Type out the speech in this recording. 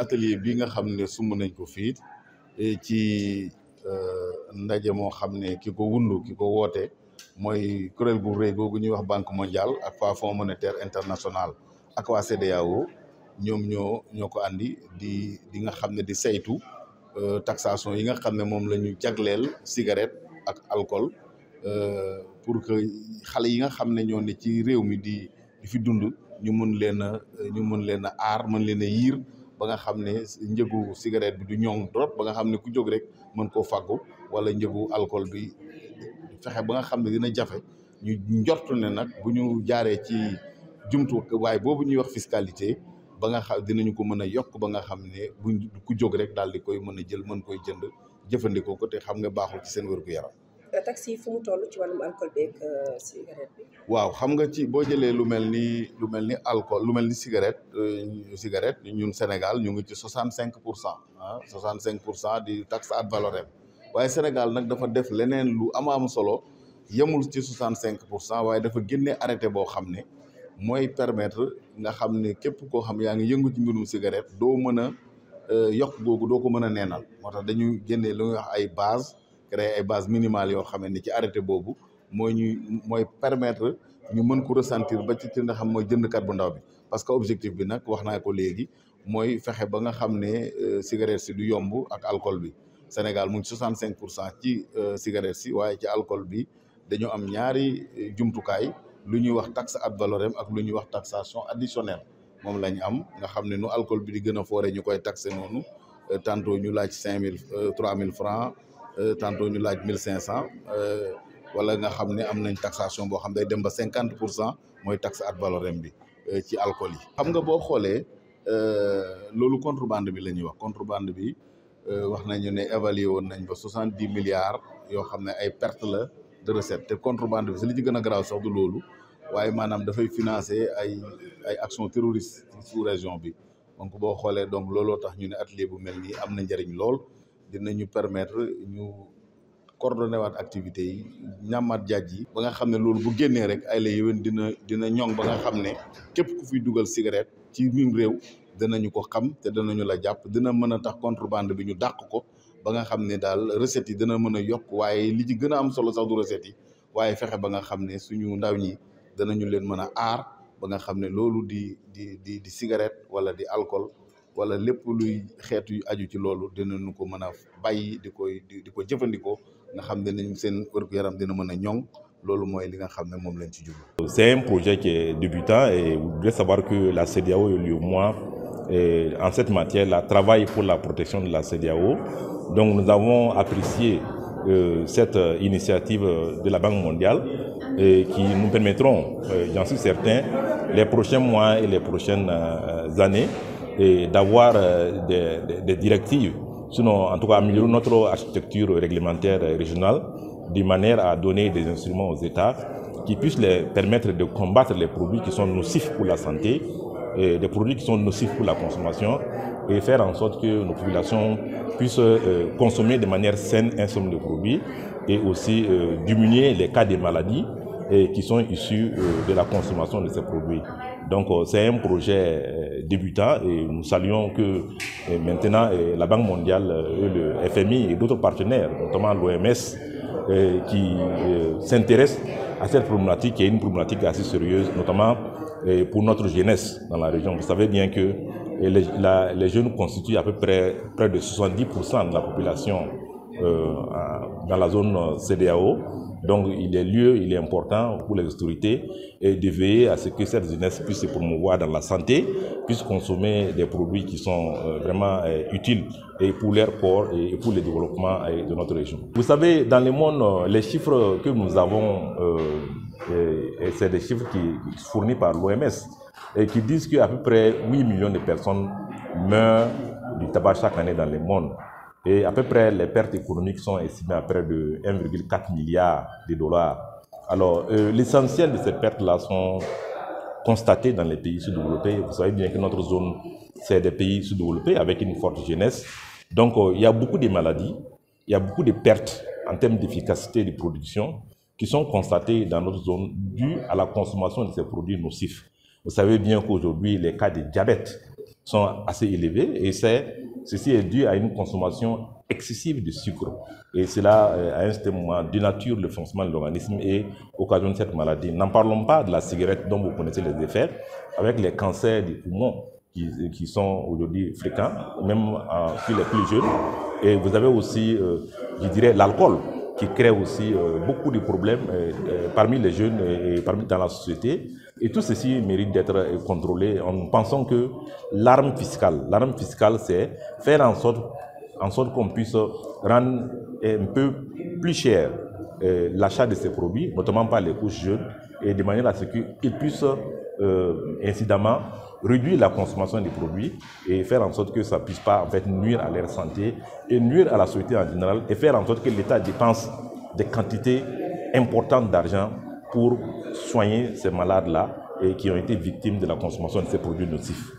atelier bi nga xam ne sumb nañ ko fii ci ndaje moo xam ne ki ko wundu ki ko woote mooy kuréel gu rëy googu ñuy wax banque mondiale ak waa fonds monétaire international ak waa CEDEAO ñoom ñoo ko andi di nga xam ne di saytu taxation yi nga xam ne moom la ñu jagleel cigarette ak alcool pour que xale yi nga xam ne ñoo ne ci réew mi di fi dund ñu mun leen a aar mën leen a yiir ba nga xam ne njëgu cigarette bi du ñoŋ trop ba nga xam ne ku jóg rek mën koo fàggu wala njëgu alcool bi fexe ba nga xam ne dina jafe ñu njortu ne nag bu ñu jaaree ci jumtuwaay boobu ñuy wax fiscalité ba nga xam dinañu ko mën a yokk ba nga xam ne bu ku jóg rek daal di koy mën a jël mën koy jënd jëfandikoo ko te xam nga baaxul ci seen wér-gu-yaram. taxi yi fu mu toll ci wàllum alcool beeg cigarette bi. waaw xam nga ci boo jëlee lu mel ni alcool lu mel ni cigarette ñun Sénégal ñu ngi ci 65% ah 65% di taxe ad valorem waaye Sénégal nag dafa def leneen lu am solo yemul ci 65% waaye dafa génne arrêté boo xam ne mooy permettre nga xam ne képp koo xam yaa ngi yëngu ci mbirum cigarette doo mën a yokk googu doo ko mën a neenal moo tax dañu génnee lu ñuy wax ay base créer ay base minimale yoo xam ne ci arrêté boobu mooy permettre ñu mën ko ressentir ba ci nga xam mooy jëndkat bu ndaw bi parce que objectif bi nag wax naa ko léegi mooy fexe ba nga xam ne cigarette si du yomb ak alcool bi Sénégal mu ngi 65% ci cigarette si waaye ci alcool bi dañoo am ñaari jumtukaay lu ñuy wax taxe ad valorem ak lu ñuy wax taxation additionnelle moom la ñu am nga xam ne nu alcool bi di gën a foore ñu koy taxé noonu tantôt ñu laaj 5000 3000 francs tantôt ñu laaj 1500 wala nga xam ne am nañ taxation boo xam day dem ba 50% mooy taxe ad valorem bi ci alcool yi. xam nga boo xoolee loolu contrebande bi la ñuy wax contrebande bi wax nañu ne évalué woon nañ ba 70 milliards yoo xam ne ay perte la de recette te contrebande bi si li ci gën a garaaw sax du loolu waaye maanaam dafay financer ay actions terroristes ci sous région bi donc boo xoolee donc looloo tax ñu ne atelier bu mel nii am na njëriñ lool. dinañu permettre ñu coordonné waat activités yi ñàmmaat jaaj yi ba nga xam ne loolu bu génnee rek ay la yéwén dina ñoŋ ba nga xam ne képp ku fiy dugal cigarette ci mim réew danañu ko xam te danañu la jàpp dina mën a tax contrebande bi ñu dàq ko ba nga xam ne daal recettes yi dina mën a yokk waaye li ci gën a am solo sax du recettes yi waaye fexe ba nga xam ne suñu ndaw ñi danañu leen mën a aar ba nga xam ne loolu di cigarette wala di alcool wala lépp luy xeetu yu aju ci loolu dinañu ko mën a bàyyi di ko jëfandikoo nga xam ne nañ seen wér-gu-yaram dina mën a ñoŋ loolu mooy li nga xam ne moom lañ ci jublu. C'est un projet qui est débutant et vous devez savoir que la CEDEAO et l'UEMOA en cette matière là travaille pour la protection de la CEDEAO. Donc nous avons apprécié cette initiative de la Banque mondiale qui nous permettront, j'en suis certain, les prochains mois et les prochaines années et d'avoir des directives, sinon en tout cas améliorer notre architecture réglementaire régionale de manière à donner des instruments aux États qui puissent les permettre de combattre les produits qui sont nocifs pour la santé, et des produits qui sont nocifs pour la consommation et faire en sorte que nos populations puissent consommer de manière saine un certain nombre de produits et aussi diminuer les cas de maladies qui sont issus de la consommation de ces produits. Donc c'est un projet débutant et nous saluons que maintenant la Banque mondiale, le FMI et d'autres partenaires, notamment l'OMS, qui s'intéressent à cette problématique qui est une problématique assez sérieuse, notamment pour notre jeunesse dans la région. Vous savez bien que les jeunes constituent à peu près de 70% de la population dans la zone CEDEAO. Donc il est important pour les autorités de veiller à ce que cette jeunesse puisse se promouvoir dans la santé, puisse consommer des produits qui sont vraiment utiles et pour leur corps et pour le développement de notre région. Vous savez, dans le monde, les chiffres que nous avons, c'est des chiffres qui sont fournis par l'OMS et qui disent qu'à peu près 8 millions de personnes meurent du tabac chaque année dans le monde. Et à peu près, les pertes économiques sont estimées à près de 1,4 milliard de dollars. Alors, l'essentiel de ces pertes-là sont constatées dans les pays sous-développés. Vous savez bien que notre zone, c'est des pays sous-développés avec une forte jeunesse. Donc, il y a beaucoup de maladies, il y a beaucoup de pertes en termes d'efficacité de production qui sont constatées dans notre zone dues à la consommation de ces produits nocifs. Vous savez bien qu'aujourd'hui, les cas de diabète sont assez élevés et ceci est dû à une consommation excessive de sucre. Et cela, à un certain moment, dénature le fonctionnement de l'organisme et occasionne cette maladie. N'en parlons pas de la cigarette dont vous connaissez les effets, avec les cancers des poumons qui sont aujourd'hui fréquents, même chez les plus jeunes. Et vous avez aussi, je dirais, l'alcool qui crée aussi beaucoup de problèmes parmi les jeunes et dans la société. Et tout ceci mérite d'être contrôlé en pensant que l'arme fiscale, c'est faire en sorte qu'on puisse rendre un peu plus cher l'achat de ces produits, notamment par les couches jeunes, et de manière à ce qu'ils puissent incidemment réduire la consommation des produits et faire en sorte que ça ne puisse pas en fait nuire à leur santé et nuire à la société en général et faire en sorte que l'État dépense des quantités importantes d'argent pour soigner ces malades-là et qui ont été victimes de la consommation de ces produits nocifs.